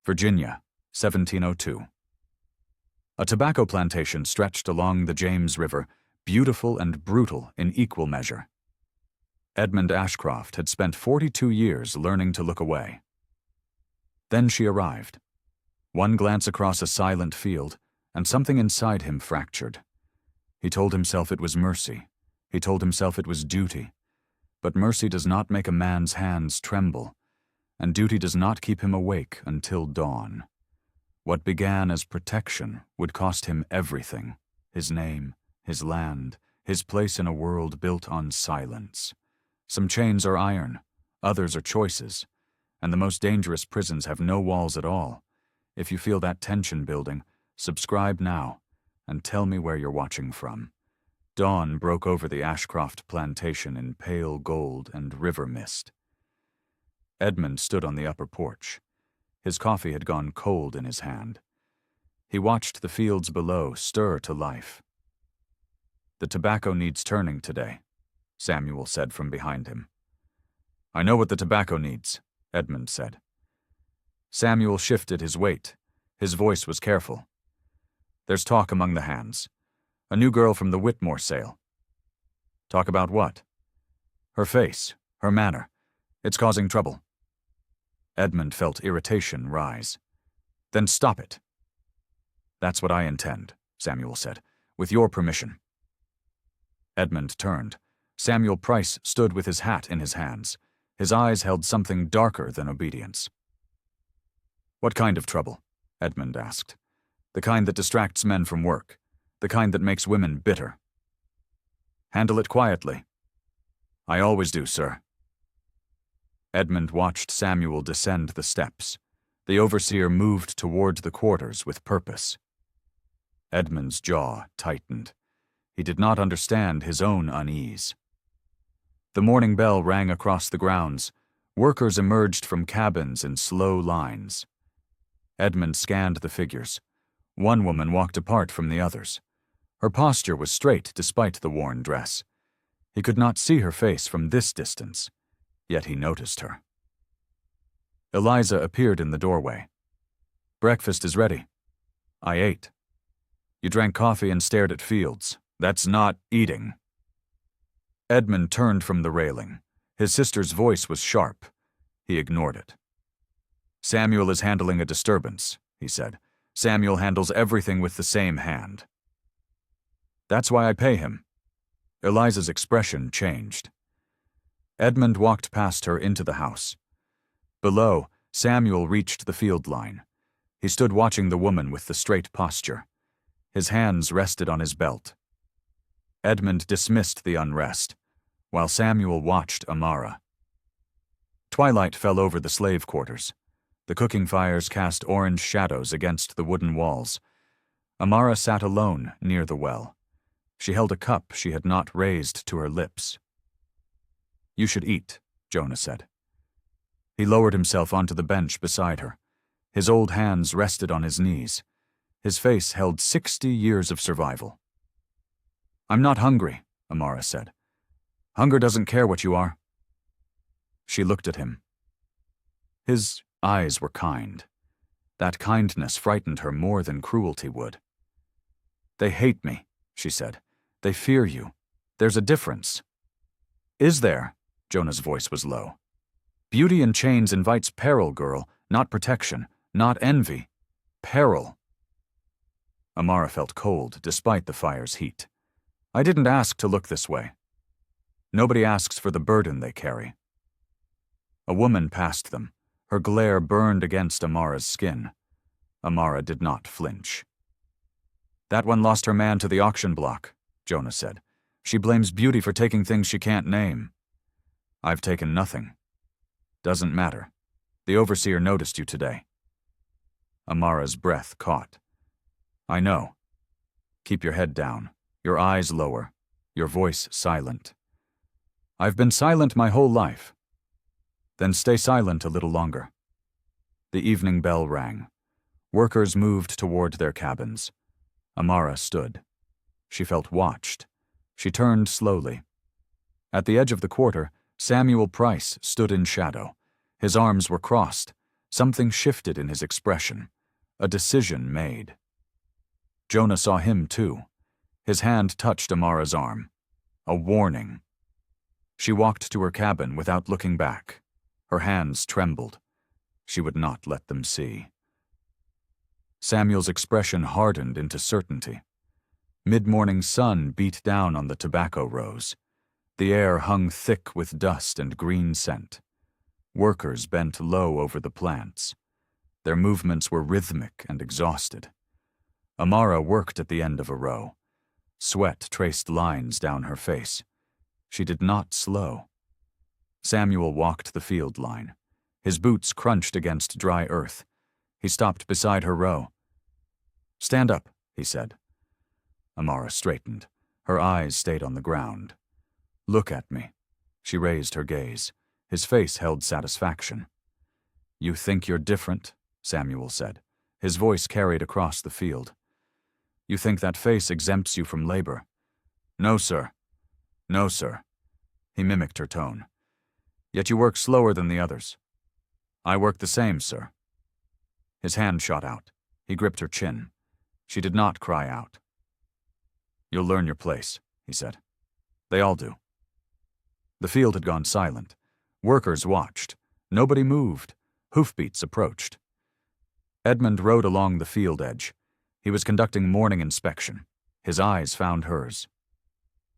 Virginia, 1702. A tobacco plantation stretched along the James River, beautiful and brutal in equal measure. Edmund Ashcroft had spent 42 years learning to look away. Then she arrived. One glance across a silent field, and something inside him fractured. He told himself it was mercy. He told himself it was duty. But mercy does not make a man's hands tremble, and duty does not keep him awake until dawn. What began as protection would cost him everything: his name, his land, his place in a world built on silence. Some chains are iron, others are choices, and the most dangerous prisons have no walls at all. If you feel that tension building, subscribe now, and tell me where you're watching from. Dawn broke over the Ashcroft plantation in pale gold and river mist. Edmund stood on the upper porch. His coffee had gone cold in his hand. He watched the fields below stir to life. "The tobacco needs turning today," Samuel said from behind him. "I know what the tobacco needs," Edmund said. Samuel shifted his weight. His voice was careful. "There's talk among the hands. A new girl from the Whitmore sale." "Talk about what?" "Her face, her manner. It's causing trouble." Edmund felt irritation rise. "Then stop it." "That's what I intend," Samuel said, "with your permission." Edmund turned. Samuel Price stood with his hat in his hands. His eyes held something darker than obedience. "What kind of trouble?" Edmund asked. "The kind that distracts men from work. The kind that makes women bitter." "Handle it quietly." "I always do, sir." Edmund watched Samuel descend the steps. The overseer moved toward the quarters with purpose. Edmund's jaw tightened. He did not understand his own unease. The morning bell rang across the grounds. Workers emerged from cabins in slow lines. Edmund scanned the figures. One woman walked apart from the others. Her posture was straight despite the worn dress. He could not see her face from this distance, yet he noticed her. Eliza appeared in the doorway. "Breakfast is ready." "I ate." "You drank coffee and stared at fields. That's not eating." Edmund turned from the railing. His sister's voice was sharp. He ignored it. "Samuel is handling a disturbance," he said. "Samuel handles everything with the same hand." "That's why I pay him." Eliza's expression changed. Edmund walked past her into the house. Below, Samuel reached the field line. He stood watching the woman with the straight posture. His hands rested on his belt. Edmund dismissed the unrest, while Samuel watched Amara. Twilight fell over the slave quarters. The cooking fires cast orange shadows against the wooden walls. Amara sat alone near the well. She held a cup she had not raised to her lips. "You should eat," Jonah said. He lowered himself onto the bench beside her. His old hands rested on his knees. His face held 60 years of survival. "I'm not hungry," Amara said. "Hunger doesn't care what you are." She looked at him. His eyes were kind. That kindness frightened her more than cruelty would. "They hate me," she said. "They fear you. There's a difference." "Is there?" Jonah's voice was low. "Beauty in chains invites peril, girl, not protection, not envy. Peril." Amara felt cold despite the fire's heat. "I didn't ask to look this way." Nobody asks for the burden they carry. A woman passed them. Her glare burned against Amara's skin. Amara did not flinch. "That one lost her man to the auction block," Jonah said. "She blames beauty for taking things she can't name." "I've taken nothing." "Doesn't matter. The overseer noticed you today." Amara's breath caught. "I know." "Keep your head down, your eyes lower, your voice silent." "I've been silent my whole life." "Then stay silent a little longer." The evening bell rang. Workers moved toward their cabins. Amara stood. She felt watched. She turned slowly. At the edge of the quarter, Samuel Price stood in shadow. His arms were crossed. Something shifted in his expression, a decision made. Jonah saw him too. His hand touched Amara's arm. A warning. She walked to her cabin without looking back. Her hands trembled. She would not let them see. Samuel's expression hardened into certainty. Mid-morning sun beat down on the tobacco rows. The air hung thick with dust and green scent. Workers bent low over the plants. Their movements were rhythmic and exhausted. Amara worked at the end of a row. Sweat traced lines down her face. She did not slow. Samuel walked the field line. His boots crunched against dry earth. He stopped beside her row. "Stand up," he said. Amara straightened. Her eyes stayed on the ground. "Look at me." She raised her gaze. His face held satisfaction. "You think you're different?" Samuel said. His voice carried across the field. "You think that face exempts you from labor?" "No, sir. No, sir." He mimicked her tone. "Yet you work slower than the others." "I work the same, sir." His hand shot out. He gripped her chin. She did not cry out. "You'll learn your place," he said. "They all do." The field had gone silent. Workers watched. Nobody moved. Hoofbeats approached. Edmund rode along the field edge. He was conducting morning inspection. His eyes found hers.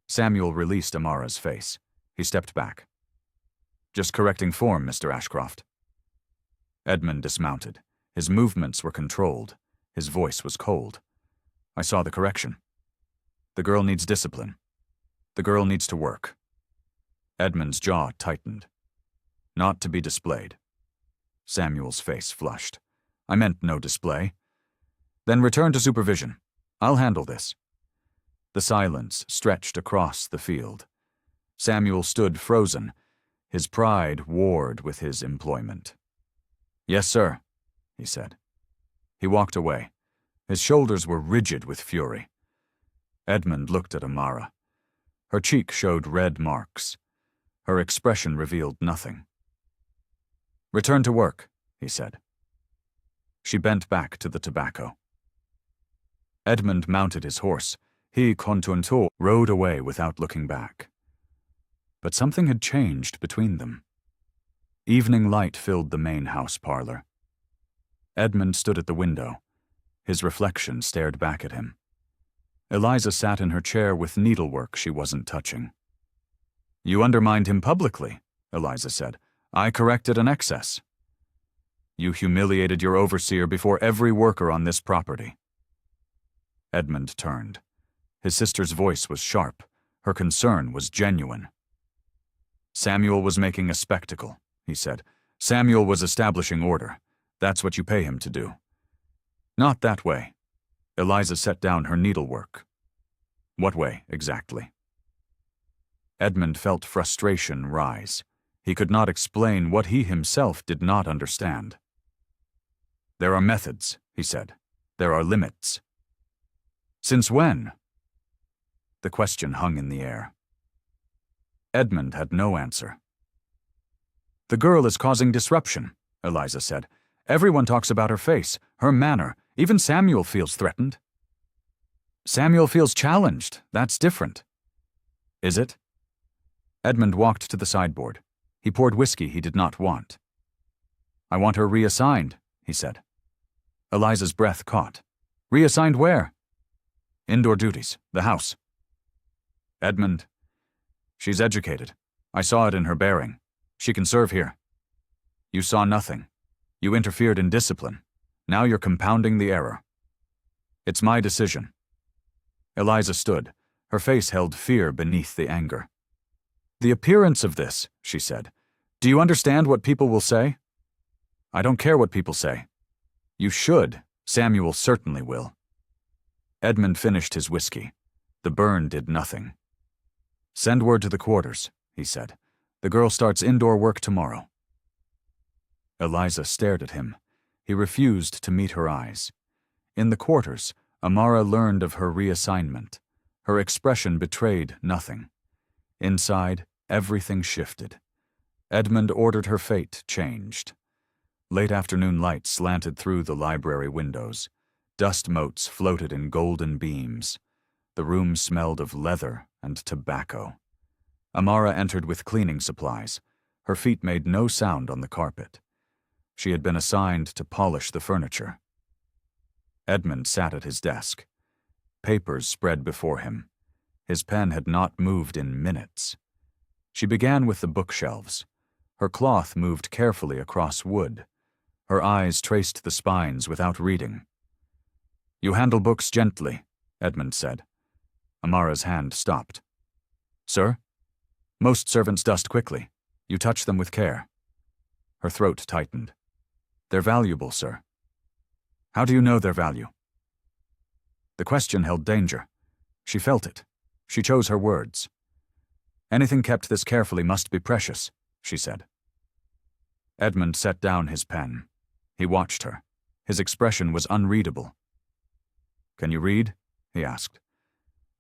Samuel released Amara's face. He stepped back. "Just correcting form, Mr. Ashcroft." Edmund dismounted. His movements were controlled. His voice was cold. "I saw the correction. The girl needs discipline. The girl needs to work." Edmund's jaw tightened. "Not to be displayed." Samuel's face flushed. "I meant no display." "Then return to supervision. I'll handle this." The silence stretched across the field. Samuel stood frozen. His pride warred with his employment. "Yes, sir," he said. He walked away. His shoulders were rigid with fury. Edmund looked at Amara. Her cheek showed red marks. Her expression revealed nothing. "Return to work," he said. She bent back to the tobacco. Edmund mounted his horse. He, coincidental, rode away without looking back. But something had changed between them. Evening light filled the main house parlor. Edmund stood at the window. His reflection stared back at him. Eliza sat in her chair with needlework she wasn't touching. "You undermined him publicly," Eliza said. "I corrected an excess." "You humiliated your overseer before every worker on this property." Edmund turned. His sister's voice was sharp. Her concern was genuine. "Samuel was making a spectacle," he said. "Samuel was establishing order. That's what you pay him to do." "Not that way." Eliza set down her needlework. "What way, exactly?" Edmund felt frustration rise. He could not explain what he himself did not understand. "There are methods," he said. "There are limits." "Since when?" The question hung in the air. Edmund had no answer. "The girl is causing disruption," Eliza said. "Everyone talks about her face, her manner. Even Samuel feels threatened." "Samuel feels challenged. That's different." "Is it?" Edmund walked to the sideboard. He poured whiskey he did not want. "I want her reassigned," he said. Eliza's breath caught. "Reassigned where?" "Indoor duties, the house." "Edmund, she's educated. I saw it in her bearing. She can serve here." "You saw nothing. You interfered in discipline. Now you're compounding the error." "It's my decision." Eliza stood. Her face held fear beneath the anger. "The appearance of this," she said. "Do you understand what people will say?" "I don't care what people say." "You should. Samuel certainly will." Edmund finished his whiskey. The burn did nothing. "Send word to the quarters," he said. "The girl starts indoor work tomorrow." Eliza stared at him. He refused to meet her eyes. In the quarters, Amara learned of her reassignment. Her expression betrayed nothing. Inside, everything shifted. Edmund ordered her fate changed. Late afternoon light slanted through the library windows. Dust motes floated in golden beams. The room smelled of leather and tobacco. Amara entered with cleaning supplies. Her feet made no sound on the carpet. She had been assigned to polish the furniture. Edmund sat at his desk. Papers spread before him. His pen had not moved in minutes. She began with the bookshelves. Her cloth moved carefully across wood. Her eyes traced the spines without reading. "You handle books gently," Edmund said. Amara's hand stopped. "Sir? Most servants dust quickly. You touch them with care." Her throat tightened. "They're valuable, sir." "How do you know their value?" The question held danger. She felt it. She chose her words. "Anything kept this carefully must be precious," she said. Edmund set down his pen. He watched her. His expression was unreadable. "Can you read?" he asked.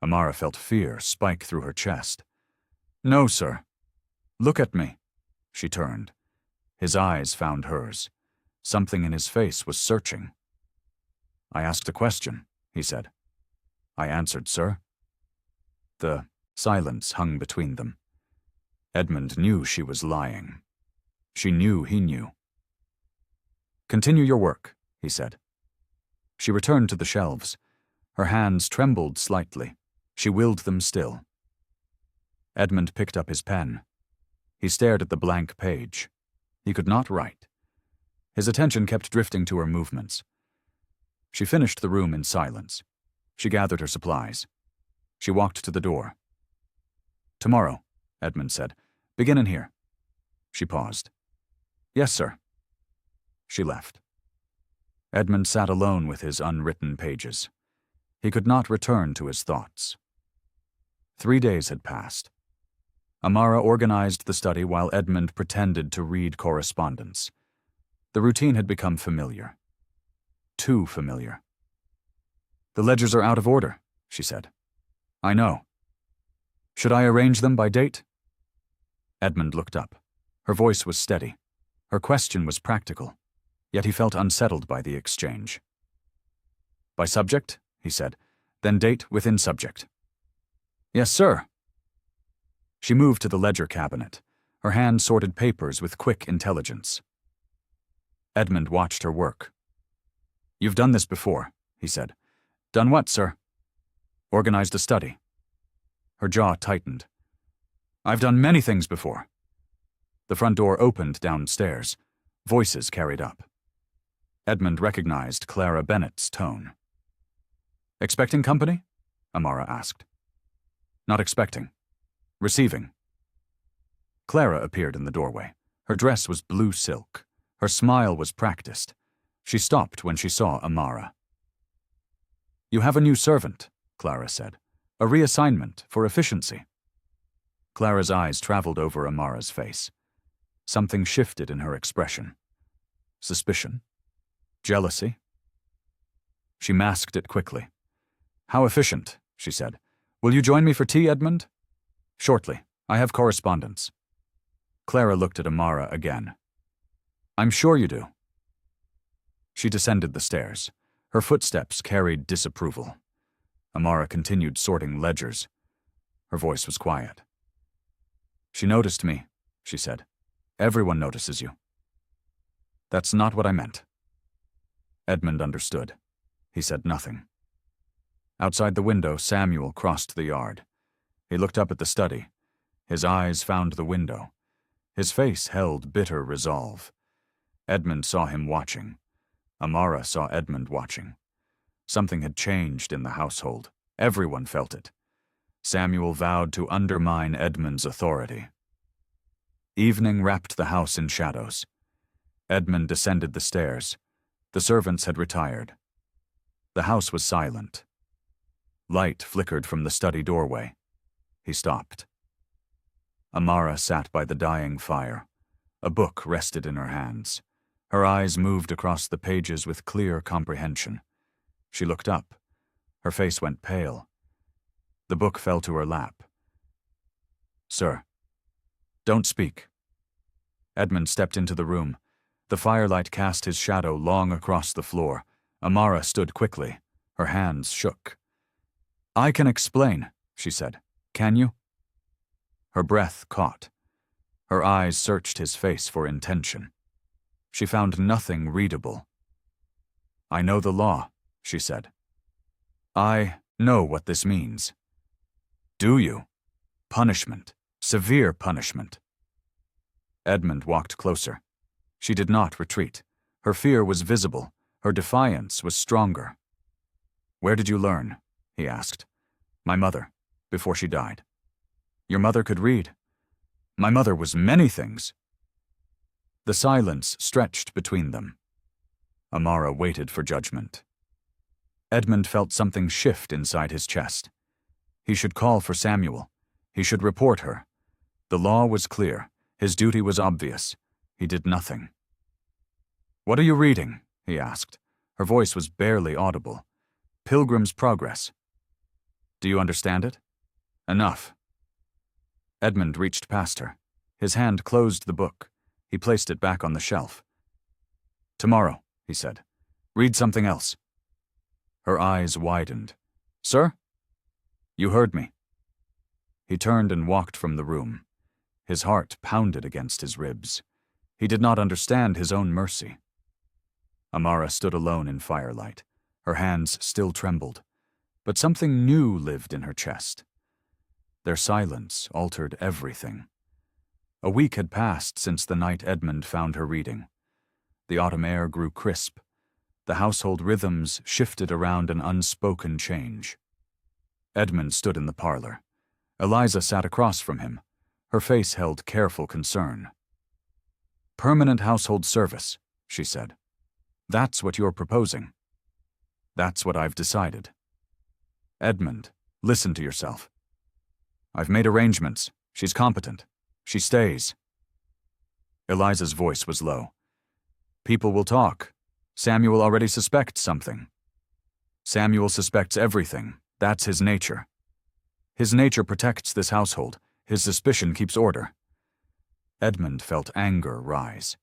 Amara felt fear spike through her chest. "No, sir." "Look at me." She turned. His eyes found hers. Something in his face was searching. "I asked a question," he said. "I answered, sir." The silence hung between them. Edmund knew she was lying. She knew he knew. "Continue your work," he said. She returned to the shelves. Her hands trembled slightly. She willed them still. Edmund picked up his pen. He stared at the blank page. He could not write. His attention kept drifting to her movements. She finished the room in silence. She gathered her supplies. She walked to the door. "Tomorrow," Edmund said. "Begin in here." She paused. "Yes, sir." She left. Edmund sat alone with his unwritten pages. He could not return to his thoughts. 3 days had passed. Amara organized the study while Edmund pretended to read correspondence. The routine had become familiar. Too familiar. "The ledgers are out of order," she said. "I know. Should I arrange them by date?" Edmund looked up. Her voice was steady. Her question was practical, yet he felt unsettled by the exchange. "By subject?" he said. "Then date within subject." "Yes, sir." She moved to the ledger cabinet. Her hand sorted papers with quick intelligence. Edmund watched her work. "You've done this before," he said. "Done what, sir?" "Organized a study." Her jaw tightened. "I've done many things before." The front door opened downstairs. Voices carried up. Edmund recognized Clara Bennett's tone. "Expecting company?" Amara asked. "Not expecting. Receiving." Clara appeared in the doorway. Her dress was blue silk. Her smile was practiced. She stopped when she saw Amara. "You have a new servant," Clara said. "A reassignment for efficiency." Clara's eyes traveled over Amara's face. Something shifted in her expression. Suspicion? Jealousy? She masked it quickly. "How efficient," she said. "Will you join me for tea, Edmund?" "Shortly. I have correspondence." Clara looked at Amara again. "I'm sure you do." She descended the stairs. Her footsteps carried disapproval. Amara continued sorting ledgers. Her voice was quiet. "She noticed me," she said. "Everyone notices you." "That's not what I meant." Edmund understood. He said nothing. Outside the window, Samuel crossed the yard. He looked up at the study. His eyes found the window. His face held bitter resolve. Edmund saw him watching. Amara saw Edmund watching. Something had changed in the household. Everyone felt it. Samuel vowed to undermine Edmund's authority. Evening wrapped the house in shadows. Edmund descended the stairs. The servants had retired. The house was silent. Light flickered from the study doorway. He stopped. Amara sat by the dying fire. A book rested in her hands. Her eyes moved across the pages with clear comprehension. She looked up. Her face went pale. The book fell to her lap. "Sir." "Don't speak." Edmund stepped into the room. The firelight cast his shadow long across the floor. Amara stood quickly. Her hands shook. "I can explain," she said. "Can you?" Her breath caught. Her eyes searched his face for intention. She found nothing readable. "I know the law," she said. "I know what this means." "Do you? Punishment. Severe punishment." Edmund walked closer. She did not retreat. Her fear was visible. Her defiance was stronger. "Where did you learn?" he asked. "My mother, before she died." "Your mother could read." "My mother was many things." The silence stretched between them. Amara waited for judgment. Edmund felt something shift inside his chest. He should call for Samuel. He should report her. The law was clear. His duty was obvious. He did nothing. "What are you reading?" he asked. Her voice was barely audible. "Pilgrim's Progress." "Do you understand it?" "Enough." Edmund reached past her. His hand closed the book. He placed it back on the shelf. "Tomorrow," he said. "Read something else." Her eyes widened. "Sir?" "You heard me." He turned and walked from the room. His heart pounded against his ribs. He did not understand his own mercy. Amara stood alone in firelight. Her hands still trembled, but something new lived in her chest. Their silence altered everything. A week had passed since the night Edmund found her reading. The autumn air grew crisp. The household rhythms shifted around an unspoken change. Edmund stood in the parlor. Eliza sat across from him. Her face held careful concern. "Permanent household service," she said. "That's what you're proposing." "That's what I've decided." "Edmund, listen to yourself." "I've made arrangements. She's competent. She stays." Eliza's voice was low. "People will talk. Samuel already suspects something." "Samuel suspects everything. That's his nature. His nature protects this household. His suspicion keeps order." Edmund felt anger rise.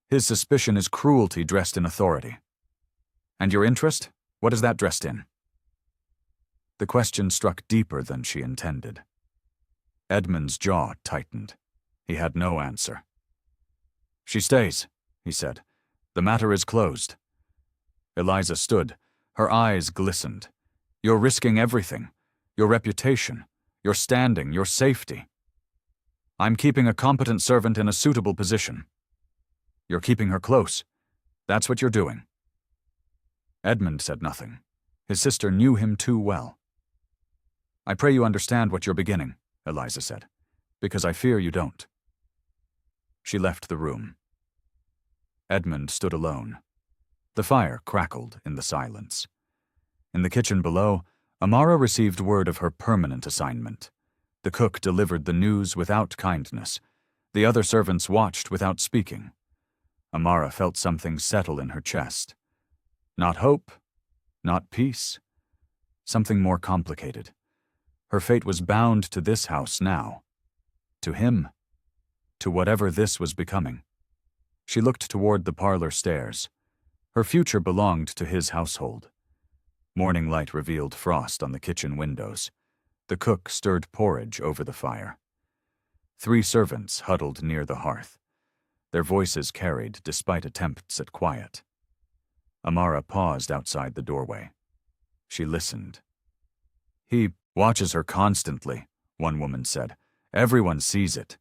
His suspicion is cruelty dressed in authority. "And your interest? What is that dressed in?" The question struck deeper than she intended. Edmund's jaw tightened. He had no answer. "She stays," he said. "The matter is closed." Eliza stood. Her eyes glistened. "You're risking everything. Your reputation, your standing, your safety." "I'm keeping a competent servant in a suitable position." "You're keeping her close. That's what you're doing." Edmund said nothing. His sister knew him too well. "I pray you understand what you're beginning," Eliza said, "because I fear you don't." She left the room. Edmund stood alone. The fire crackled in the silence. In the kitchen below, Amara received word of her permanent assignment. The cook delivered the news without kindness. The other servants watched without speaking. Amara felt something settle in her chest. Not hope, not peace. Something more complicated. Her fate was bound to this house now. To him. To whatever this was becoming. She looked toward the parlor stairs. Her future belonged to his household. Morning light revealed frost on the kitchen windows. The cook stirred porridge over the fire. 3 servants huddled near the hearth. Their voices carried despite attempts at quiet. Amara paused outside the doorway. She listened. "He watches her constantly," one woman said. "Everyone sees it."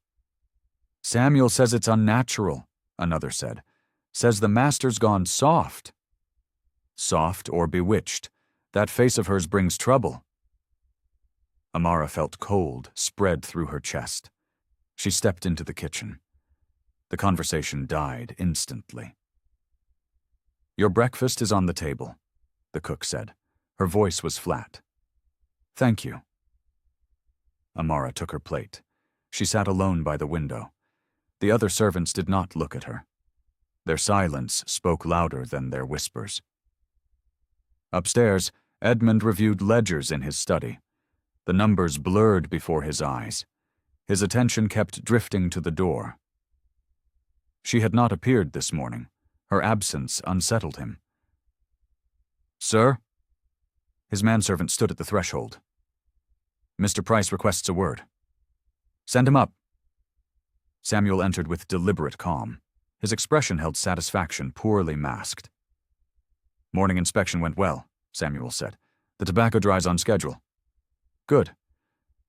"Samuel says it's unnatural," another said. "Says the master's gone soft." "Soft or bewitched. That face of hers brings trouble." Amara felt cold spread through her chest. She stepped into the kitchen. The conversation died instantly. "Your breakfast is on the table," the cook said. Her voice was flat. "Thank you." Amara took her plate. She sat alone by the window. The other servants did not look at her. Their silence spoke louder than their whispers. Upstairs, Edmund reviewed ledgers in his study. The numbers blurred before his eyes. His attention kept drifting to the door. She had not appeared this morning. Her absence unsettled him. "Sir?" His manservant stood at the threshold. "Mr. Price requests a word." "Send him up." Samuel entered with deliberate calm. His expression held satisfaction, poorly masked. "Morning inspection went well," Samuel said. "The tobacco dries on schedule." "Good.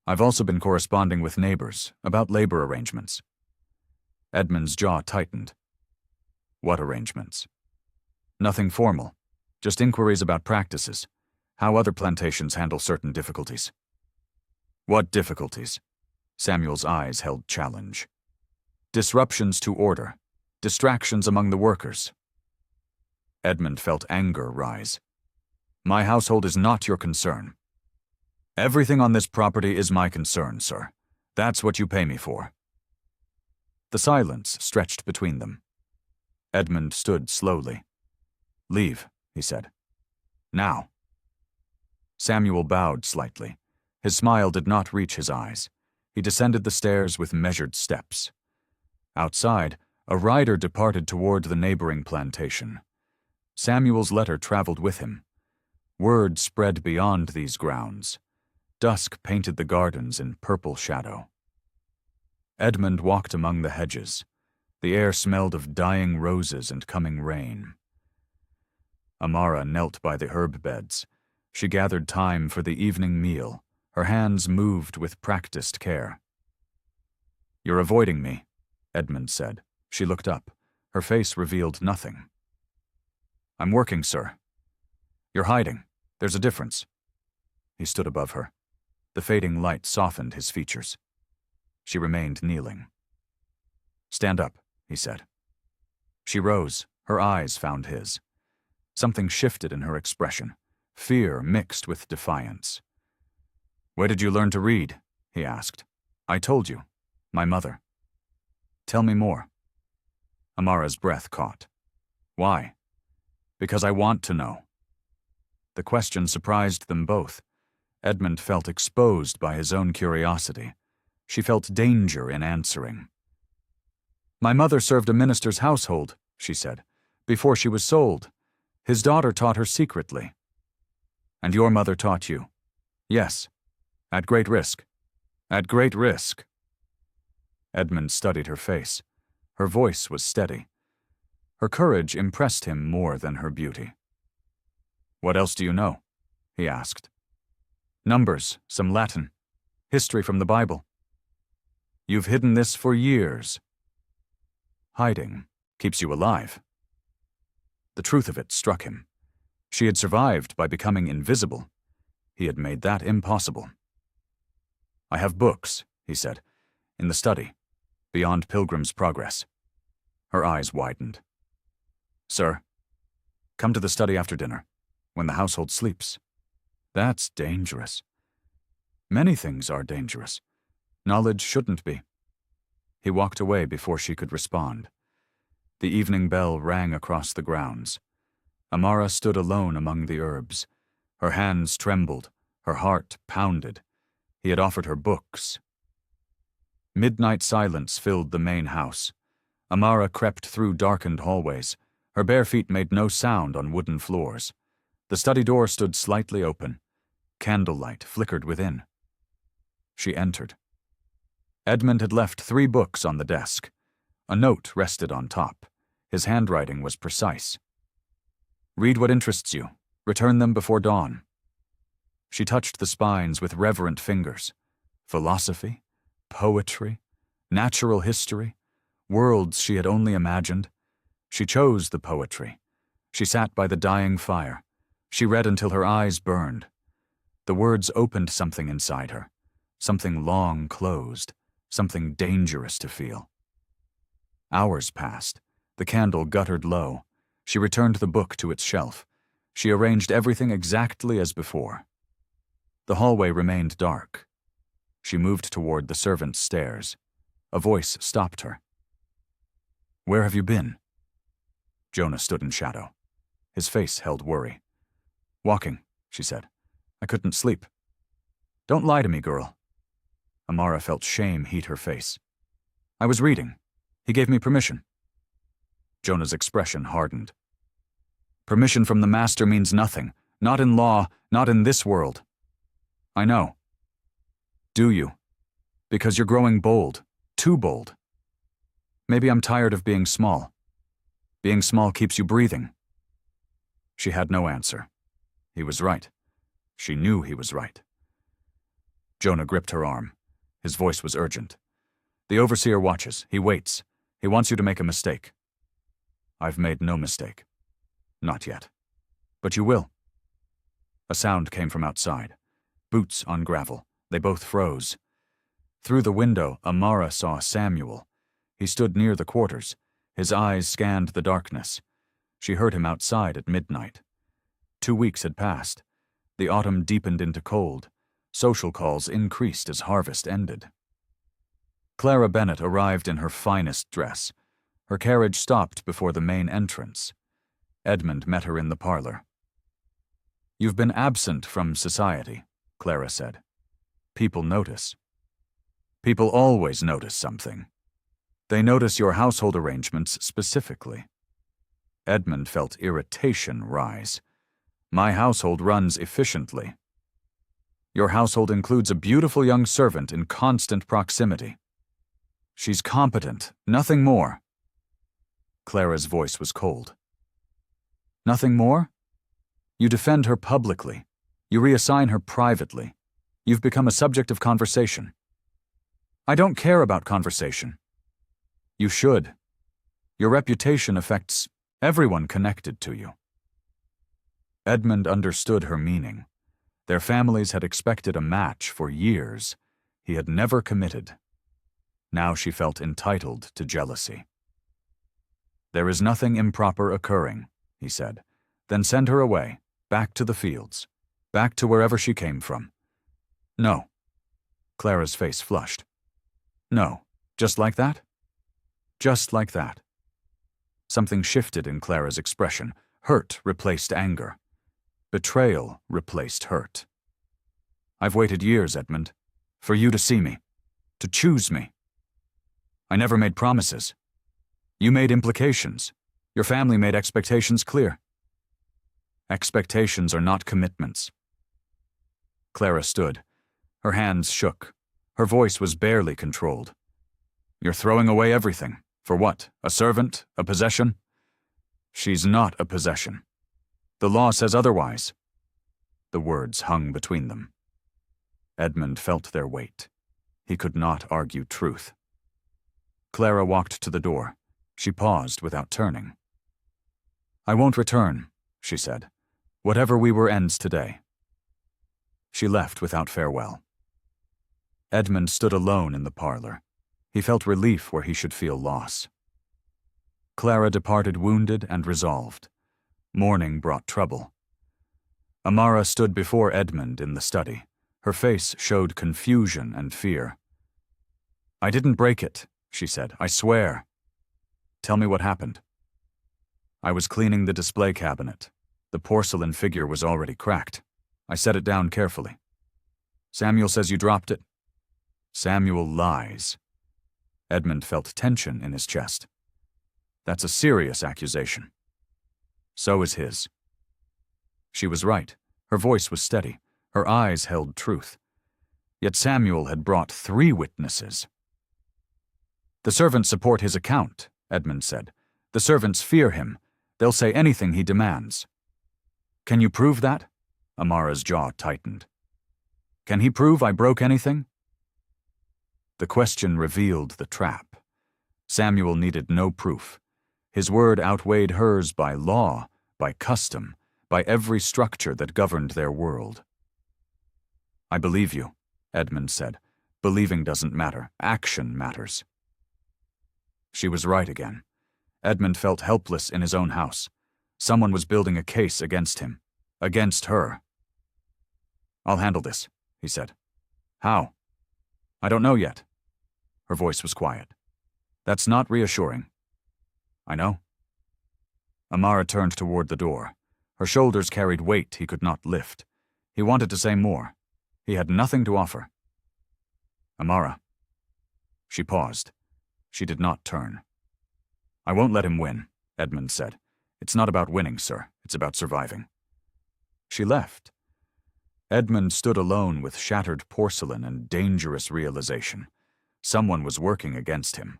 I've also been corresponding with neighbors about labor arrangements." Edmund's jaw tightened. "What arrangements?" "Nothing formal. Just inquiries about practices, how other plantations handle certain difficulties." "What difficulties?" Samuel's eyes held challenge. "Disruptions to order, distractions among the workers." Edmund felt anger rise. "My household is not your concern." "Everything on this property is my concern, sir. That's what you pay me for." The silence stretched between them. Edmund stood slowly. "Leave," he said. "Now." Samuel bowed slightly. His smile did not reach his eyes. He descended the stairs with measured steps. Outside, a rider departed toward the neighboring plantation. Samuel's letter traveled with him. Word spread beyond these grounds. Dusk painted the gardens in purple shadow. Edmund walked among the hedges. The air smelled of dying roses and coming rain. Amara knelt by the herb beds. She gathered thyme for the evening meal. Her hands moved with practiced care. "You're avoiding me," Edmund said. She looked up. Her face revealed nothing. "I'm working, sir." "You're hiding. There's a difference." He stood above her. The fading light softened his features. She remained kneeling. "Stand up," he said. She rose. Her eyes found his. Something shifted in her expression, fear mixed with defiance. "Where did you learn to read?" he asked. "I told you. My mother." "Tell me more." Amara's breath caught. "Why?" "Because I want to know." The question surprised them both. Edmund felt exposed by his own curiosity. She felt danger in answering. "My mother served a minister's household," she said, "before she was sold. His daughter taught her secretly." "And your mother taught you?" "Yes. At great risk." "At great risk." Edmund studied her face. Her voice was steady. Her courage impressed him more than her beauty. "What else do you know?" he asked. "Numbers, some Latin, history from the Bible." "You've hidden this for years." "Hiding keeps you alive." The truth of it struck him. She had survived by becoming invisible. He had made that impossible. "I have books," he said, "in the study, beyond Pilgrim's Progress." Her eyes widened. "Sir, come to the study after dinner, when the household sleeps." "That's dangerous." "Many things are dangerous. Knowledge shouldn't be." He walked away before she could respond. The evening bell rang across the grounds. Amara stood alone among the herbs. Her hands trembled, her heart pounded. He had offered her books. Midnight silence filled the main house. Amara crept through darkened hallways. Her bare feet made no sound on wooden floors. The study door stood slightly open. Candlelight flickered within. She entered. Edmund had left 3 books on the desk. A note rested on top. His handwriting was precise. "Read what interests you. Return them before dawn." She touched the spines with reverent fingers. Philosophy, poetry, natural history, worlds she had only imagined. She chose the poetry. She sat by the dying fire. She read until her eyes burned. The words opened something inside her, something long closed, something dangerous to feel. Hours passed. The candle guttered low. She returned the book to its shelf. She arranged everything exactly as before. The hallway remained dark. She moved toward the servants' stairs. A voice stopped her. "Where have you been?" Jonah stood in shadow. His face held worry. "Walking," she said. "I couldn't sleep." "Don't lie to me, girl." Amara felt shame heat her face. "I was reading. He gave me permission." Jonah's expression hardened. Permission from the master means nothing. Not in law, not in this world. I know. Do you? Because you're growing bold. Too bold. Maybe I'm tired of being small. Being small keeps you breathing. She had no answer. He was right. She knew he was right. Jonah gripped her arm. His voice was urgent. The overseer watches. He waits. He wants you to make a mistake. I've made no mistake. Not yet. But you will. A sound came from outside. Boots on gravel. They both froze. Through the window, Amara saw Samuel. He stood near the quarters. His eyes scanned the darkness. She heard him outside at midnight. 2 weeks had passed. The autumn deepened into cold. Social calls increased as harvest ended. Clara Bennett arrived in her finest dress. Her carriage stopped before the main entrance. Edmund met her in the parlor. You've been absent from society, Clara said. People notice. People always notice something. They notice your household arrangements specifically. Edmund felt irritation rise. My household runs efficiently. Your household includes a beautiful young servant in constant proximity. She's competent, nothing more. Clara's voice was cold. Nothing more? You defend her publicly. You reassign her privately. You've become a subject of conversation. I don't care about conversation. You should. Your reputation affects everyone connected to you. Edmund understood her meaning. Their families had expected a match for years. He had never committed. Now she felt entitled to jealousy. There is nothing improper occurring, he said. Then send her away, back to the fields, back to wherever she came from. No. Clara's face flushed. No. Just like that? Just like that. Something shifted in Clara's expression. Hurt replaced anger. Betrayal replaced hurt. I've waited years, Edmund, for you to see me, to choose me. I never made promises. You made implications. Your family made expectations clear. Expectations are not commitments. Clara stood. Her hands shook. Her voice was barely controlled. You're throwing away everything. For what? A servant? A possession? She's not a possession. The law says otherwise. The words hung between them. Edmund felt their weight. He could not argue truth. Clara walked to the door. She paused without turning. I won't return, she said. Whatever we were ends today. She left without farewell. Edmund stood alone in the parlor. He felt relief where he should feel loss. Clara departed wounded and resolved. Mourning brought trouble. Amara stood before Edmund in the study. Her face showed confusion and fear. I didn't break it, she said. I swear. Tell me what happened. I was cleaning the display cabinet. The porcelain figure was already cracked. I set it down carefully. Samuel says you dropped it. Samuel lies. Edmund felt tension in his chest. That's a serious accusation. So is his. She was right. Her voice was steady. Her eyes held truth. Yet Samuel had brought 3 witnesses. The servants support his account, Edmund said. The servants fear him. They'll say anything he demands. Can you prove that? Amara's jaw tightened. Can he prove I broke anything? The question revealed the trap. Samuel needed no proof. His word outweighed hers by law, by custom, by every structure that governed their world. I believe you, Edmund said. Believing doesn't matter. Action matters. She was right again. Edmund felt helpless in his own house. Someone was building a case against him. Against her. I'll handle this, he said. How? I don't know yet. Her voice was quiet. That's not reassuring. I know. Amara turned toward the door. Her shoulders carried weight he could not lift. He wanted to say more. He had nothing to offer. Amara. She paused. She did not turn. I won't let him win, Edmund said. "It's not about winning, sir. It's about surviving." She left. Edmund stood alone with shattered porcelain and dangerous realization. Someone was working against him.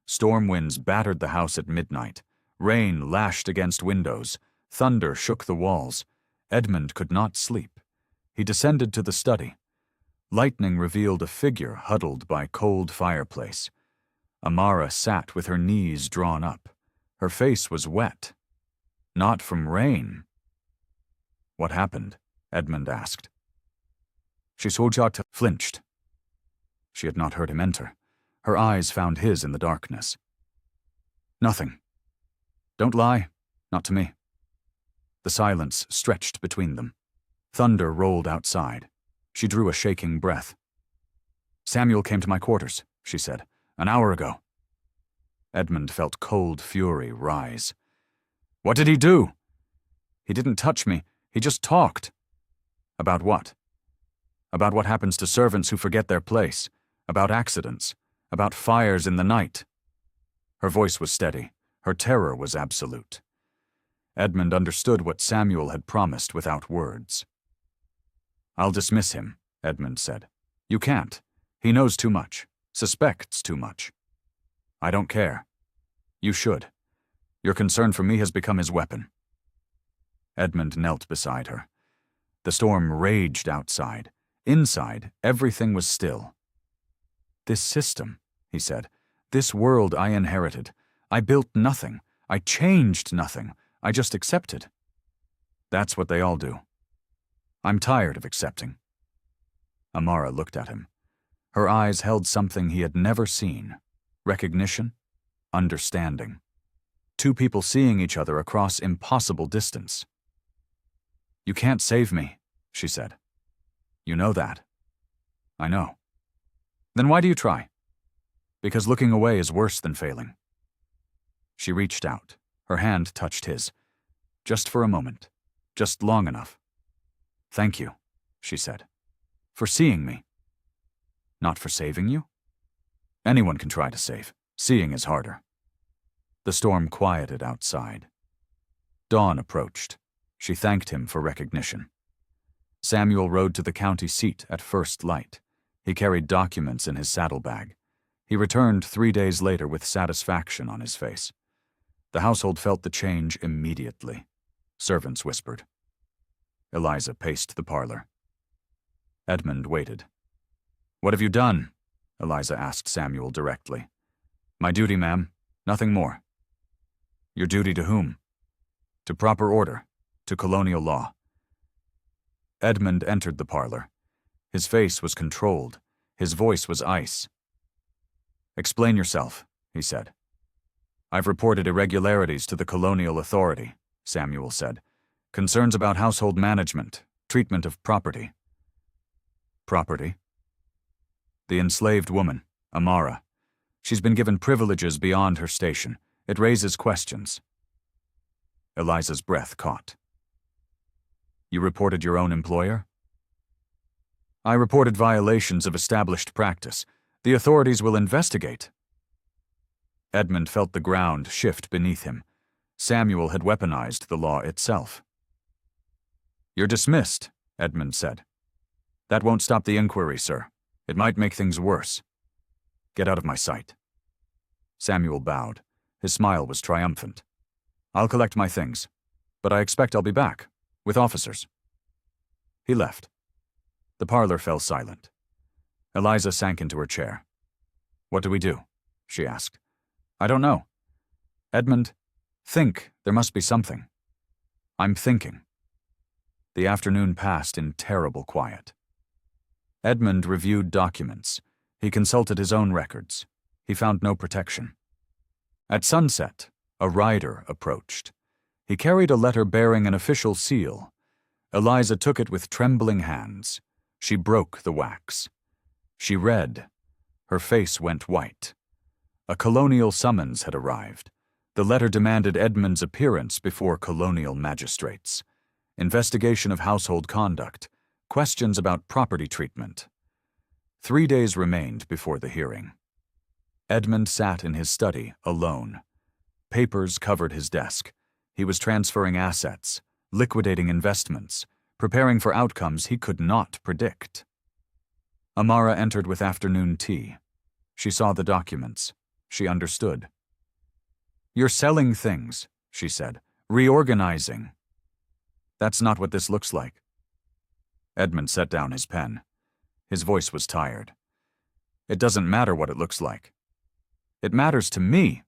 Storm winds battered the house at midnight. Rain lashed against windows. Thunder shook the walls. Edmund could not sleep. He descended to the study. Lightning revealed a figure huddled by cold fireplace. Amara sat with her knees drawn up. Her face was wet. Not from rain. "What happened?" Edmund asked. Shisojata flinched. She had not heard him enter. Her eyes found his in the darkness. "Nothing. Don't lie. Not to me." The silence stretched between them. Thunder rolled outside. She drew a shaking breath. "Samuel came to my quarters," she said, "an hour ago." Edmund felt cold fury rise. "What did he do?" "He didn't touch me. He just talked." "About what?" "About what happens to servants who forget their place. About accidents. About fires in the night." Her voice was steady. Her terror was absolute. Edmund understood what Samuel had promised without words. "I'll dismiss him," Edmund said. "You can't. He knows too much. Suspects too much." "I don't care." "You should. Your concern for me has become his weapon." Edmund knelt beside her. The storm raged outside. Inside, everything was still. "This system," he said, "this world I inherited. I built nothing. I changed nothing. I just accepted." "That's what they all do." "I'm tired of accepting." Amara looked at him. Her eyes held something he had never seen. Recognition, understanding. Two people seeing each other across impossible distance. "You can't save me," she said. "You know that." "I know." "Then why do you try?" "Because looking away is worse than failing." She reached out. Her hand touched his. "Just for a moment. Just long enough." "Thank you," she said. "For seeing me." "Not for saving you?" "Anyone can try to save. Seeing is harder." The storm quieted outside. Dawn approached. She thanked him for recognition. Samuel rode to the county seat at first light. He carried documents in his saddlebag. He returned 3 days later with satisfaction on his face. The household felt the change immediately. Servants whispered. Eliza paced the parlor. Edmund waited. "What have you done?" Eliza asked Samuel directly. "My duty, ma'am. Nothing more." "Your duty to whom?" "To proper order. To colonial law." Edmund entered the parlor. His face was controlled. His voice was ice. "Explain yourself," he said. "I've reported irregularities to the colonial authority," Samuel said. "Concerns about household management, treatment of property." "Property?" "The enslaved woman, Amara. She's been given privileges beyond her station. It raises questions." Eliza's breath caught. "You reported your own employer?" "I reported violations of established practice. The authorities will investigate." Edmund felt the ground shift beneath him. Samuel had weaponized the law itself. "You're dismissed," Edmund said. "That won't stop the inquiry, sir. It might make things worse. Get out of my sight." Samuel bowed. His smile was triumphant. "I'll collect my things, but I expect I'll be back, with officers." He left. The parlor fell silent. Eliza sank into her chair. "What do we do?" she asked. "I don't know." "Edmund, think. There must be something." "I'm thinking." The afternoon passed in terrible quiet. Edmund reviewed documents. He consulted his own records. He found no protection. At sunset, a rider approached. He carried a letter bearing an official seal. Eliza took it with trembling hands. She broke the wax. She read. Her face went white. A colonial summons had arrived. The letter demanded Edmund's appearance before colonial magistrates. Investigation of household conduct. Questions about property treatment. 3 days remained before the hearing. Edmund sat in his study, alone. Papers covered his desk. He was transferring assets, liquidating investments, preparing for outcomes he could not predict. Amara entered with afternoon tea. She saw the documents. She understood. "You're selling things," she said. "Reorganizing." "That's not what this looks like." Edmund set down his pen. His voice was tired. "It doesn't matter what it looks like. It matters to me."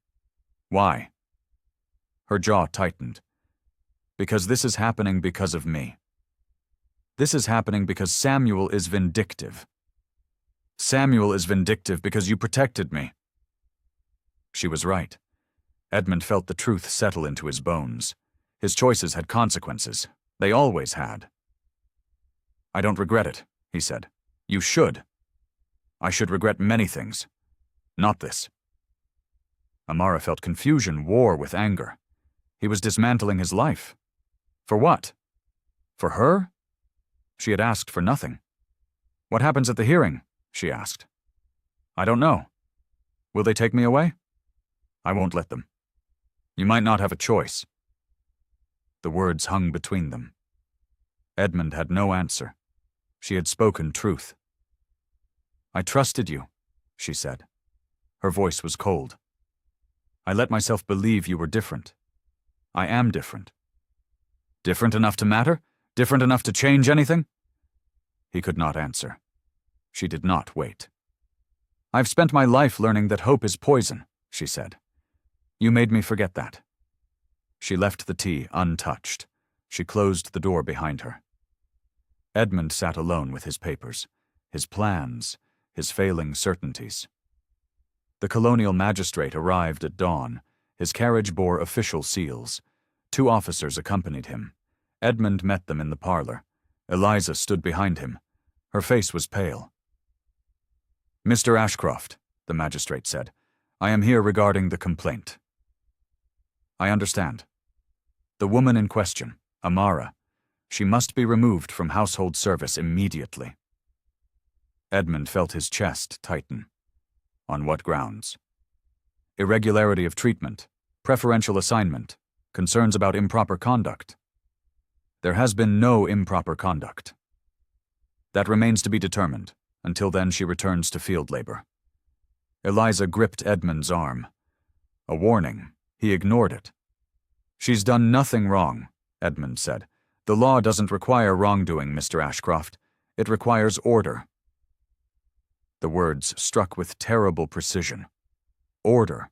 "Why?" Her jaw tightened. "Because this is happening because of me. This is happening because Samuel is vindictive. Samuel is vindictive because you protected me." She was right. Edmund felt the truth settle into his bones. His choices had consequences. They always had. "I don't regret it," he said. "You should. I should regret many things. Not this." Amara felt confusion war with anger. He was dismantling his life. For what? For her? She had asked for nothing. "What happens at the hearing?" she asked. "I don't know. Will they take me away?" "I won't let them." "You might not have a choice." The words hung between them. Edmund had no answer. She had spoken truth. "I trusted you," she said. Her voice was cold. "I let myself believe you were different. I am different." "Different enough to matter? Different enough to change anything?" He could not answer. She did not wait. "I've spent my life learning that hope is poison," she said. "You made me forget that." She left the tea untouched. She closed the door behind her. Edmund sat alone with his papers, his plans, his failing certainties. The colonial magistrate arrived at dawn. His carriage bore official seals. 2 officers accompanied him. Edmund met them in the parlor. Eliza stood behind him. Her face was pale. "Mr. Ashcroft," the magistrate said, "I am here regarding the complaint." "I understand. The woman in question, Amara, she must be removed from household service immediately." Edmund felt his chest tighten. On what grounds? Irregularity of treatment, preferential assignment, concerns about improper conduct. There has been no improper conduct. That remains to be determined. Until then, she returns to field labor. Eliza gripped Edmund's arm. A warning. He ignored it. "She's done nothing wrong," Edmund said. "The law doesn't require wrongdoing, Mr. Ashcroft. It requires order." The words struck with terrible precision. Order.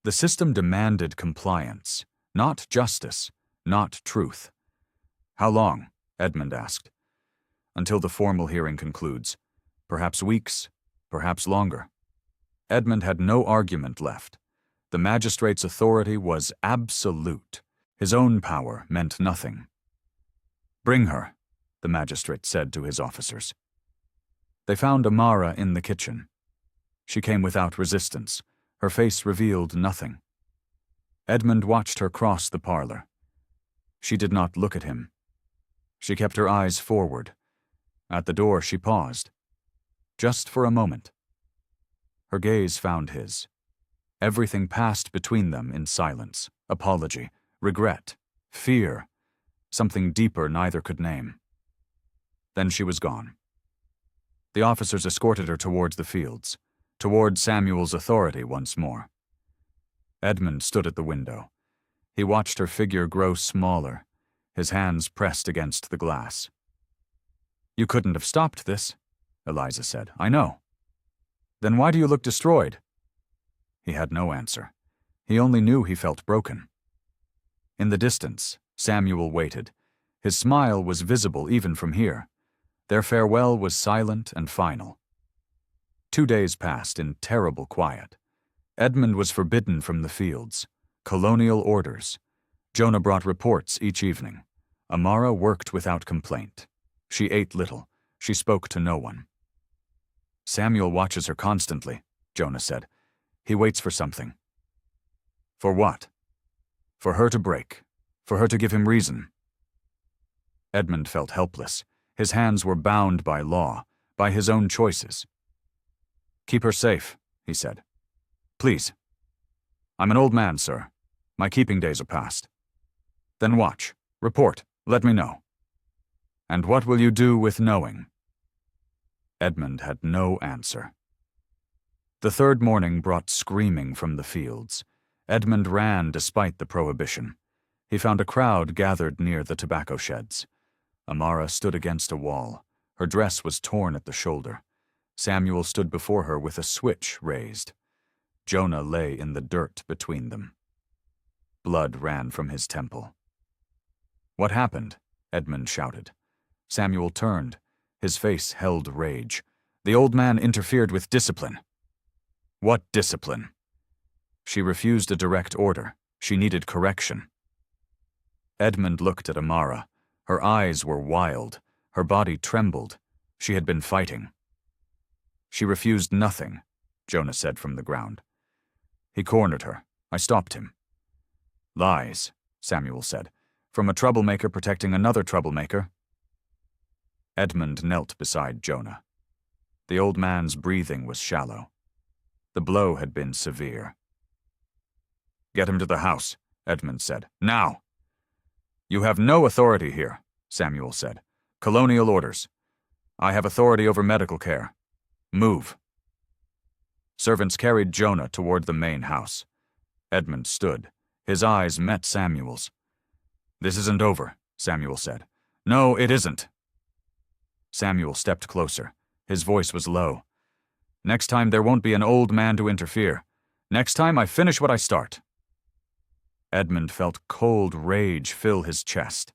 The system demanded compliance, not justice, not truth. "How long?" Edmund asked. "Until the formal hearing concludes. Perhaps weeks, perhaps longer." Edmund had no argument left. The magistrate's authority was absolute. His own power meant nothing. "Bring her," the magistrate said to his officers. They found Amara in the kitchen. She came without resistance. Her face revealed nothing. Edmund watched her cross the parlor. She did not look at him. She kept her eyes forward. At the door she paused. Just for a moment. Her gaze found his. Everything passed between them in silence, apology, regret, fear, something deeper neither could name. Then she was gone. The officers escorted her towards the fields, toward Samuel's authority once more. Edmund stood at the window. He watched her figure grow smaller, his hands pressed against the glass. "You couldn't have stopped this," Eliza said. "I know." "Then why do you look destroyed?" He had no answer. He only knew he felt broken. In the distance, Samuel waited. His smile was visible even from here. Their farewell was silent and final. 2 days passed in terrible quiet. Edmund was forbidden from the fields. Colonial orders. Jonah brought reports each evening. Amara worked without complaint. She ate little. She spoke to no one. "Samuel watches her constantly," Jonah said. "He waits for something." "For what?" "For her to break. For her to give him reason." Edmund felt helpless. His hands were bound by law, by his own choices. "Keep her safe," he said. "Please." "I'm an old man, sir. My keeping days are past. Then watch. Report. Let me know. And what will you do with knowing? Edmund had no answer. The third morning brought screaming from the fields. Edmund ran despite the prohibition. He found a crowd gathered near the tobacco sheds. Amara stood against a wall. Her dress was torn at the shoulder. Samuel stood before her with a switch raised. Jonah lay in the dirt between them. Blood ran from his temple. "What happened?" Edmund shouted. Samuel turned. His face held rage. The old man interfered with discipline. What discipline? She refused a direct order. She needed correction. Edmund looked at Amara. Her eyes were wild. Her body trembled. She had been fighting. She refused nothing, Jonah said from the ground. He cornered her. I stopped him. Lies, Samuel said, from a troublemaker protecting another troublemaker. Edmund knelt beside Jonah. The old man's breathing was shallow. The blow had been severe. Get him to the house, Edmund said. Now! You have no authority here, Samuel said. Colonial orders. I have authority over medical care. Move. Servants carried Jonah toward the main house. Edmund stood. His eyes met Samuel's. This isn't over, Samuel said. No, it isn't. Samuel stepped closer. His voice was low. Next time there won't be an old man to interfere. Next time I finish what I start. Edmund felt cold rage fill his chest.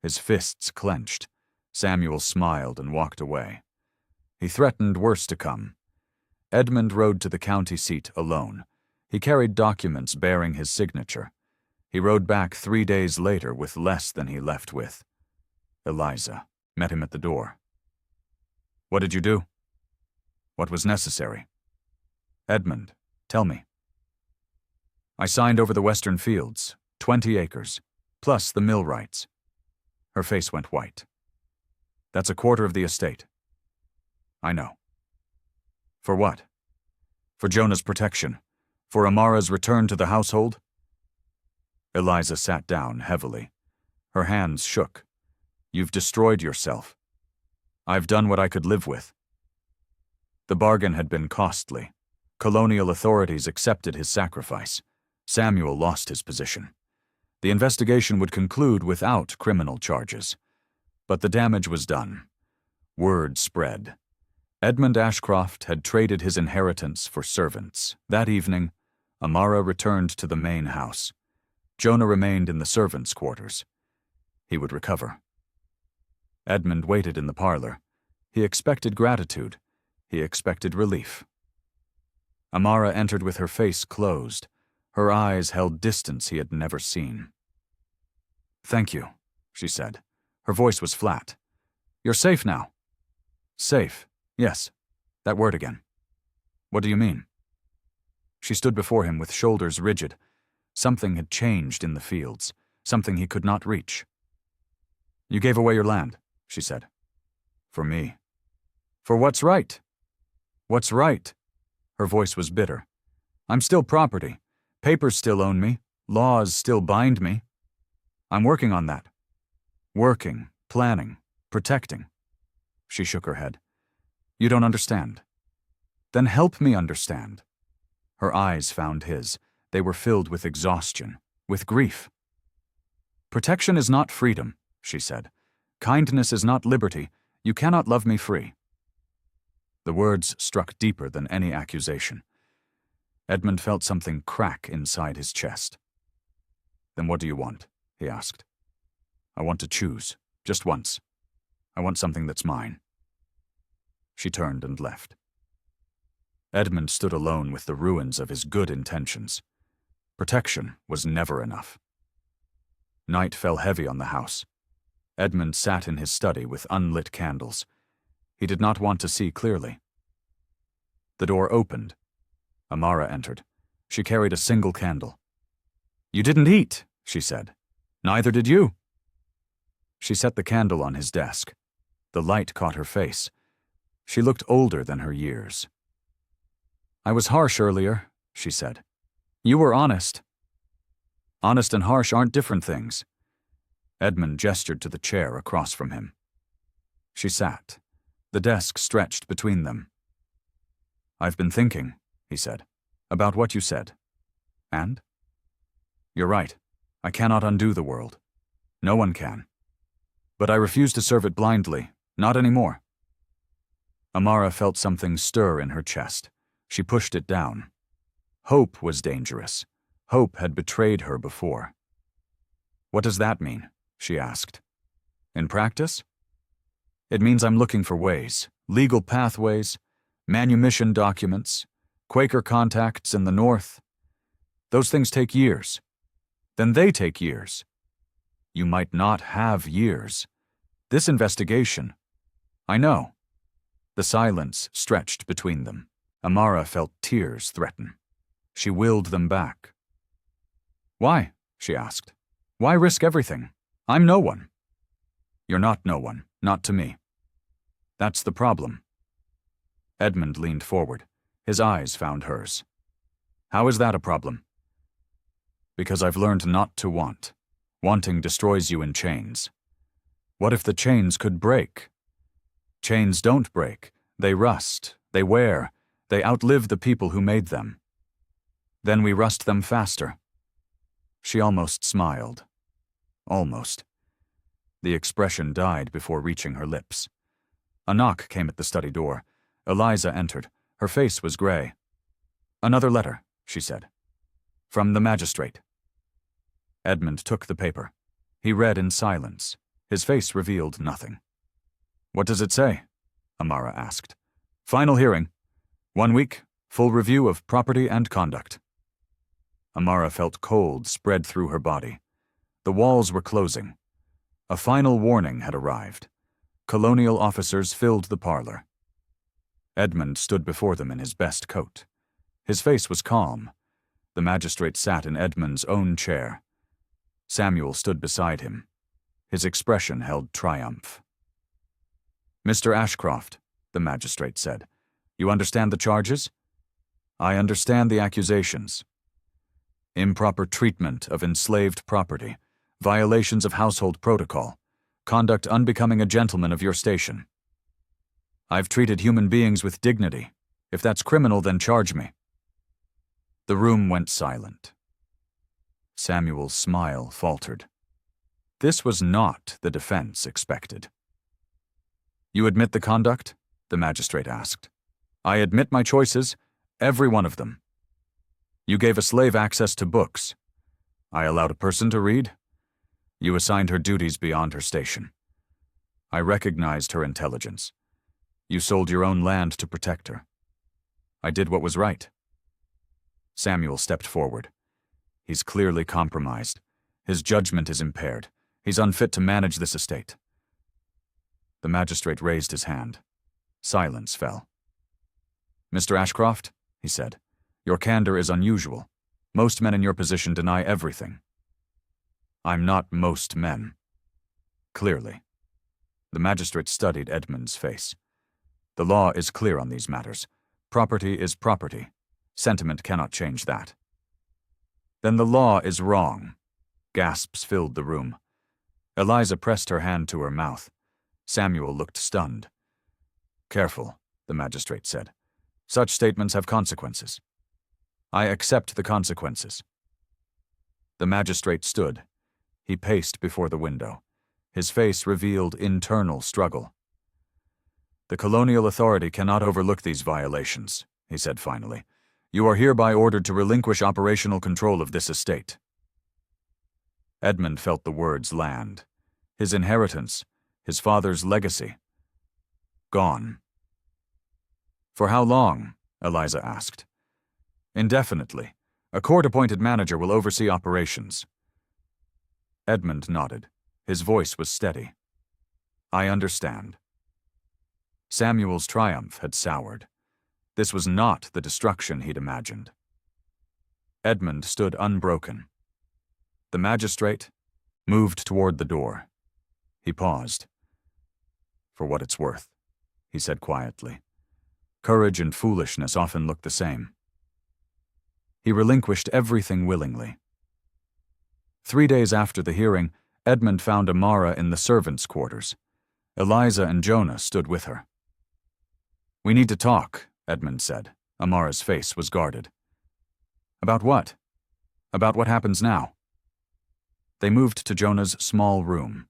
His fists clenched. Samuel smiled and walked away. He threatened worse to come. Edmund rode to the county seat alone. He carried documents bearing his signature. He rode back 3 days later with less than he left with. Eliza met him at the door. What did you do? What was necessary? Edmund, tell me. I signed over the western fields, 20 acres, plus the mill rights. Her face went white. That's a quarter of the estate. I know. For what? For Jonah's protection. For Amara's return to the household? Eliza sat down heavily. Her hands shook. You've destroyed yourself. I've done what I could live with. The bargain had been costly. Colonial authorities accepted his sacrifice. Samuel lost his position. The investigation would conclude without criminal charges. But the damage was done. Word spread. Edmund Ashcroft had traded his inheritance for servants. That evening, Amara returned to the main house. Jonah remained in the servants' quarters. He would recover. Edmund waited in the parlor. He expected gratitude. He expected relief. Amara entered with her face closed. Her eyes held distance he had never seen. Thank you, she said. Her voice was flat. You're safe now. Safe, yes. That word again. What do you mean? She stood before him with shoulders rigid. Something had changed in the fields, something he could not reach. You gave away your land, she said. For me. For what's right? What's right? Her voice was bitter. I'm still property. Papers still own me. Laws still bind me. I'm working on that. Working, planning, protecting. She shook her head. You don't understand. Then help me understand. Her eyes found his. They were filled with exhaustion, with grief. Protection is not freedom, she said. Kindness is not liberty. You cannot love me free. The words struck deeper than any accusation. Edmund felt something crack inside his chest. Then what do you want? He asked. I want to choose, just once. I want something that's mine. She turned and left. Edmund stood alone with the ruins of his good intentions. Protection was never enough. Night fell heavy on the house. Edmund sat in his study with unlit candles. He did not want to see clearly. The door opened. Amara entered. She carried a single candle. You didn't eat, she said. Neither did you. She set the candle on his desk. The light caught her face. She looked older than her years. I was harsh earlier, she said. You were honest. Honest and harsh aren't different things. Edmund gestured to the chair across from him. She sat. The desk stretched between them. "I've been thinking," he said, "about what you said." "And?" "You're right. I cannot undo the world. No one can. But I refuse to serve it blindly. Not anymore." Amara felt something stir in her chest. She pushed it down. Hope was dangerous. Hope had betrayed her before. "What does that mean?" she asked. "In practice? It means I'm looking for ways, legal pathways, manumission documents, Quaker contacts in the North. Those things take years. Then they take years. You might not have years. This investigation—" "I know." The silence stretched between them. Amara felt tears threaten. She willed them back. "Why?" she asked. "Why risk everything? I'm no one." "You're not no one, not to me. That's the problem." Edmund leaned forward. His eyes found hers. "How is that a problem?" "Because I've learned not to want. Wanting destroys you in chains. What if the chains could break? Chains don't break. They rust. They wear. They outlive the people who made them. Then we rust them faster." She almost smiled. Almost. The expression died before reaching her lips. A knock came at the study door. Eliza entered. Her face was gray. "Another letter," she said. "From the magistrate." Edmund took the paper. He read in silence. His face revealed nothing. "What does it say?" Amara asked. "Final hearing. 1 week, full review of property and conduct." Amara felt cold spread through her body. The walls were closing. A final warning had arrived. Colonial officers filled the parlor. Edmund stood before them in his best coat. His face was calm. The magistrate sat in Edmund's own chair. Samuel stood beside him. His expression held triumph. "Mr. Ashcroft," the magistrate said, "you understand the charges?" "I understand the accusations. Improper treatment of enslaved property, violations of household protocol, conduct unbecoming a gentleman of your station. I've treated human beings with dignity. If that's criminal, then charge me." The room went silent. Samuel's smile faltered. This was not the defense expected. "You admit the conduct?" the magistrate asked. "I admit my choices, every one of them. You gave a slave access to books. I allowed a person to read. You assigned her duties beyond her station. I recognized her intelligence. You sold your own land to protect her. I did what was right." Samuel stepped forward. He's clearly compromised. His judgment is impaired. He's unfit to manage this estate. The magistrate raised his hand. Silence fell. "Mr. Ashcroft," he said, "your candor is unusual. Most men in your position deny everything." "I'm not most men." "Clearly." The magistrate studied Edmund's face. "The law is clear on these matters. Property is property. Sentiment cannot change that." "Then the law is wrong." Gasps filled the room. Eliza pressed her hand to her mouth. Samuel looked stunned. "Careful," the magistrate said. "Such statements have consequences." "I accept the consequences." The magistrate stood. He paced before the window. His face revealed internal struggle. "The colonial authority cannot overlook these violations," he said finally. "You are hereby ordered to relinquish operational control of this estate." Edmund felt the words land. His inheritance, his father's legacy. Gone. "For how long?" Eliza asked. "Indefinitely. A court-appointed manager will oversee operations." Edmund nodded. His voice was steady. "I understand." Samuel's triumph had soured. This was not the destruction he'd imagined. Edmund stood unbroken. The magistrate moved toward the door. He paused. "For what it's worth," he said quietly. Courage and foolishness often look the same. He relinquished everything willingly. 3 days after the hearing, Edmund found Amara in the servants' quarters. Eliza and Jonah stood with her. "We need to talk," Edmund said. Amara's face was guarded. "About what?" "About what happens now." They moved to Jonah's small room.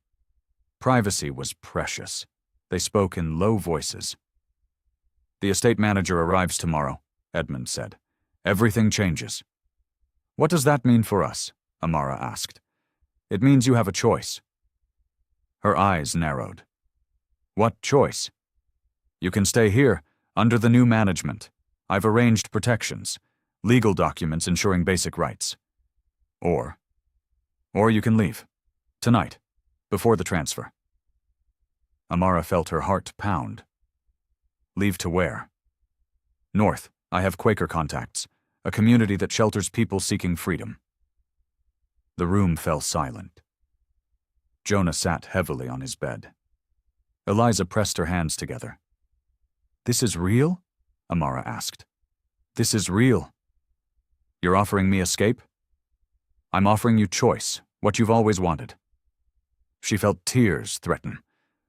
Privacy was precious. They spoke in low voices. "The estate manager arrives tomorrow," Edmund said. "Everything changes." "What does that mean for us?" Amara asked. "It means you have a choice." Her eyes narrowed. "What choice?" "You can stay here, under the new management. I've arranged protections, legal documents ensuring basic rights. Or you can leave. Tonight, before the transfer." Amara felt her heart pound. "Leave to where?" "North. I have Quaker contacts, a community that shelters people seeking freedom." The room fell silent. Jonah sat heavily on his bed. Eliza pressed her hands together. "This is real?" Amara asked. "This is real. You're offering me escape?" "I'm offering you choice, what you've always wanted." She felt tears threaten.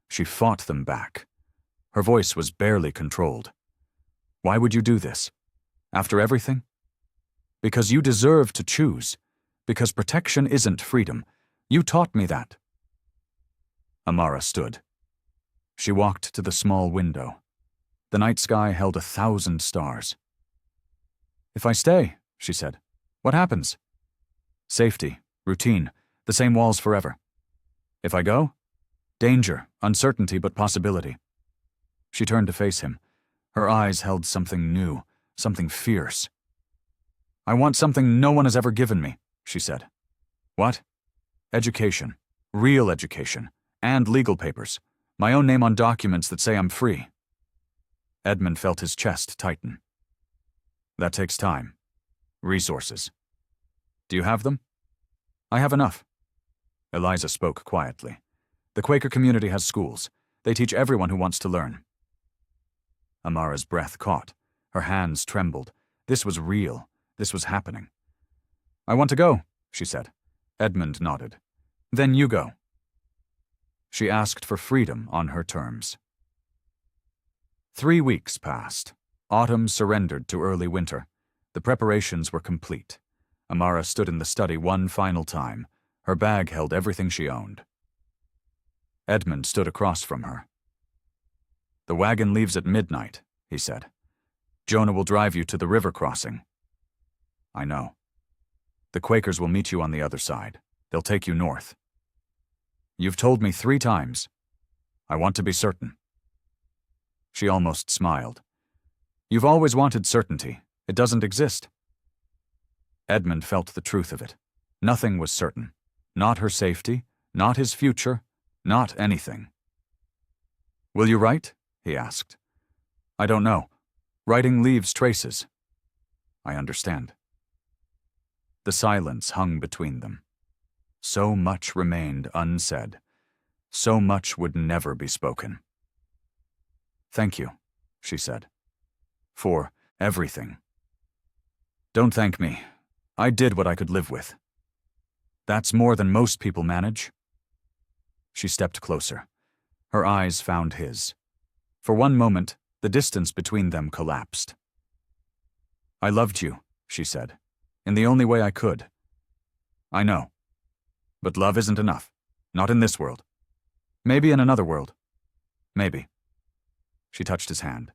She fought them back. Her voice was barely controlled. "Why would you do this? After everything?" "Because you deserve to choose. Because protection isn't freedom. You taught me that." Amara stood. She walked to the small window. The night sky held 1,000 stars. "If I stay," she said, "what happens?" "Safety, routine, the same walls forever. If I go? Danger, uncertainty, but possibility." She turned to face him. Her eyes held something new, something fierce. "I want something no one has ever given me," she said. "What?" "Education. Real education. And legal papers. My own name on documents that say I'm free." Edmund felt his chest tighten. "That takes time. Resources. Do you have them?" "I have enough." Eliza spoke quietly. "The Quaker community has schools. They teach everyone who wants to learn." Amara's breath caught. Her hands trembled. This was real. This was happening. "I want to go," she said. Edmund nodded. "Then you go." She asked for freedom on her terms. 3 weeks passed. Autumn surrendered to early winter. The preparations were complete. Amara stood in the study one final time. Her bag held everything she owned. Edmund stood across from her. "The wagon leaves at midnight," he said. "Jonah will drive you to the river crossing." "I know. The Quakers will meet you on the other side. They'll take you north." "You've told me 3 times. I want to be certain." She almost smiled. "You've always wanted certainty. It doesn't exist." Edmund felt the truth of it. Nothing was certain. Not her safety, not his future, not anything. "Will you write?" he asked. "I don't know. Writing leaves traces." "I understand." The silence hung between them. So much remained unsaid. So much would never be spoken. "Thank you," she said. "For everything." "Don't thank me. I did what I could live with. That's more than most people manage." She stepped closer. Her eyes found his. For one moment, the distance between them collapsed. "I loved you," she said, "in the only way I could. I know. But love isn't enough. Not in this world. Maybe in another world. Maybe." She touched his hand.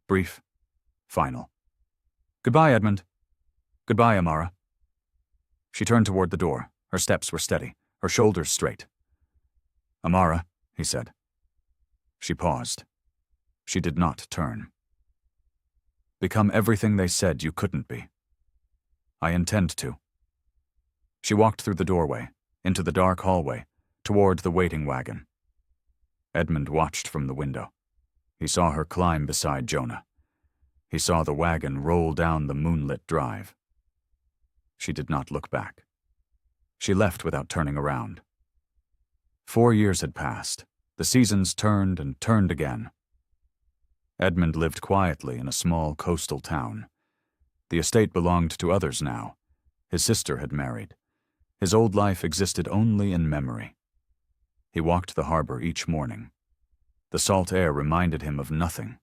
Brief. Final. "Goodbye, Edmund. Goodbye, Amara." She turned toward the door. Her steps were steady, her shoulders straight. "Amara," he said. She paused. She did not turn. "Become everything they said you couldn't be." "I intend to." She walked through the doorway, into the dark hallway, toward the waiting wagon. Edmund watched from the window. He saw her climb beside Jonah. He saw the wagon roll down the moonlit drive. She did not look back. She left without turning around. 4 years had passed. The seasons turned and turned again. Edmund lived quietly in a small coastal town. The estate belonged to others now. His sister had married. His old life existed only in memory. He walked the harbor each morning. The salt air reminded him of nothing.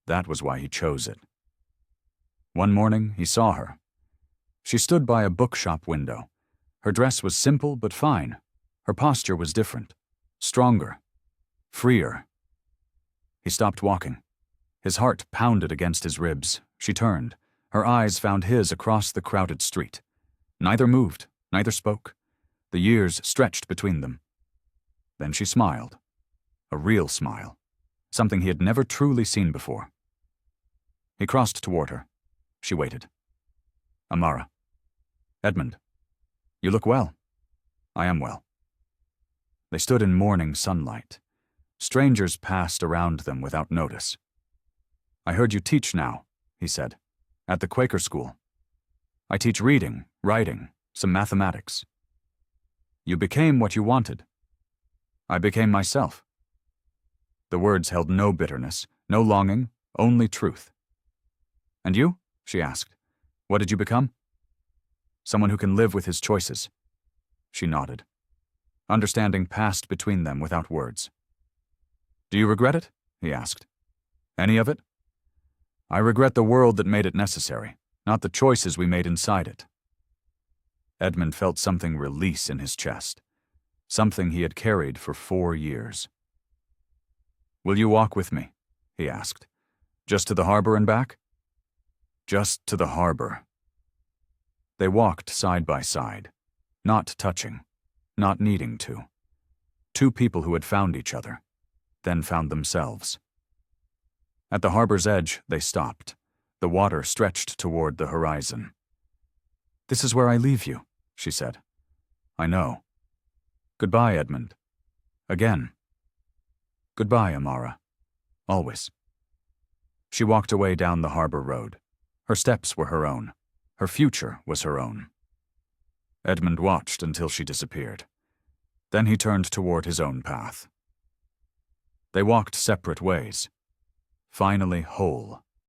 That was why he chose it. One morning, he saw her. She stood by a bookshop window. Her dress was simple but fine. Her posture was different, stronger, freer. He stopped walking. His heart pounded against his ribs. She turned. Her eyes found his across the crowded street. Neither moved, neither spoke. The years stretched between them. Then she smiled. A real smile. Something he had never truly seen before. He crossed toward her. She waited. Amara. Edmund. You look well. I am well. They stood in morning sunlight. Strangers passed around them without notice. I heard you teach now, he said, at the Quaker school. I teach reading, writing, some mathematics. You became what you wanted. I became myself. The words held no bitterness, no longing, only truth. And you? She asked. What did you become? Someone who can live with his choices. She nodded. Understanding passed between them without words. Do you regret it? He asked. Any of it? I regret the world that made it necessary, not the choices we made inside it. Edmund felt something release in his chest, something he had carried for 4 years. Will you walk with me? He asked. Just to the harbor and back? Just to the harbor. They walked side by side, not touching, not needing to. Two people who had found each other, then found themselves. At the harbor's edge, they stopped. The water stretched toward the horizon. This is where I leave you, she said. I know. Goodbye, Edmund. Again. Goodbye, Amara. Always. She walked away down the harbor road. Her steps were her own. Her future was her own. Edmund watched until she disappeared. Then he turned toward his own path. They walked separate ways, finally whole.